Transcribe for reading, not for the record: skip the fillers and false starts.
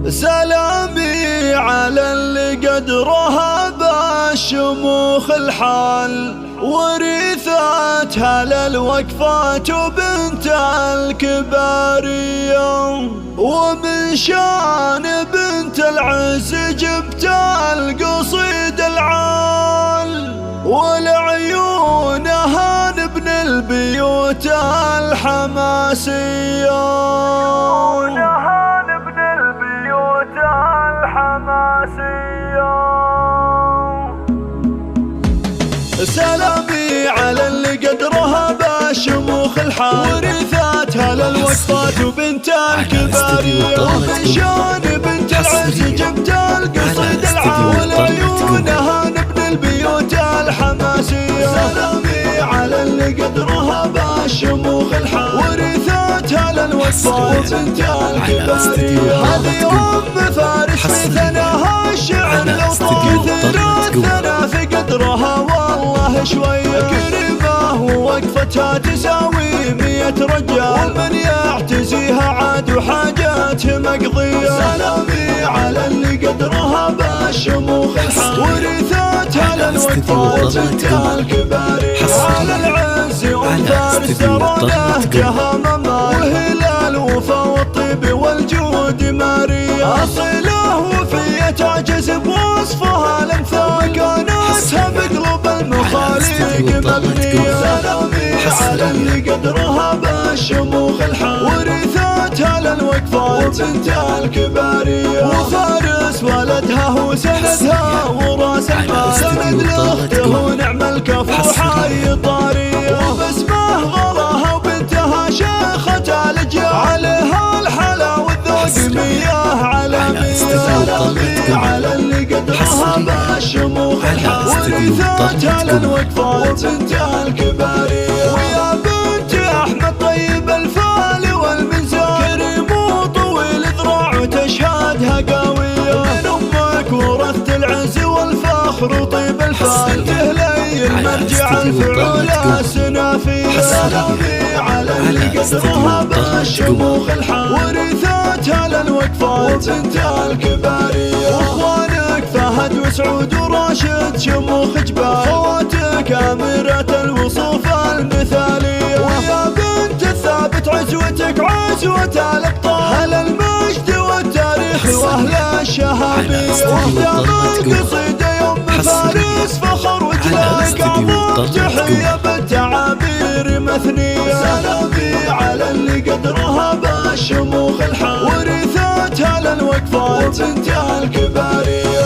سلامي على اللي قدرها بالشموخ الحال، ورثتها للوقفات وبنت الكبارية. ومن شان بنت العز جبت القصيد العال، ولعيونها نبن البيوت الحماسية. سلامي على اللي قدرها بشموخ الحال، ورثتها للوقفات وبنت الكبارية. ومن شان بنت العز جبت القصيد العال، عيونها نبن البيوت الحماسية. سلامي على اللي قدرها بشموخ الحال، ورثتها للوقفات وبنت الكبارية. هذه أم فارس في ثناها الشعر، لو طال ثلاثنا في قدرها والله شوية. كريمة ووقفتها تساوي 100 رجال، ومن يعتزيها عاد وحاجاته مقضية. سلامي على اللي قدرها بالشموخ الحال، ورثتها للوقفات وبنت الكبارية. على العز وفارس ترونه جهامة، وهلال وفا والطيب والجود مارية. أصيله وفية تعجز بوصفها الأمثال، كانتها بقلوب المخاليق مبنية. سلامي على اللي قدرها بالشموخ الحال، ورثتها للوقفات وبنت الكبارية. وفارس ولدها وسندها وراس المال، سند لاخته ونعم الكفو حي طارية. وباسمه غلاها وبنتها شيخة الأجيال، عليها الحلا والذوق مياه عالمية. سلامي على اللي قدرها بالشموخ الحال، ورثتها للوقفات وبنت الكبارية. ويا بنت أحمد طيب الفال والمنزال، كريم وطويل ذراع وتشهدها قوية. من أمك ورثت العز والفخر وطيب الفال، تهلي المرجع الفعول السنافية. سلامي على اللي قدرها بالشموخ الحال، ورثتها للوقفات وبنت الكبارية. واخوانك فهد وسعود وراشد شموخ جبال، خواتك أميرة الوصوف المثالية. ويا بنت الثابت عزوتك عزوة الأبطال، أهل المجد والتاريخ وأهل الشهامية. واختام قصيدة يوم فارس فخر وجلالك أعظم تحية بالتعابير مثنية. سلامي على اللي قدرها بالشموخ الحال، ورثتها للوقفات وبنت الكبارية.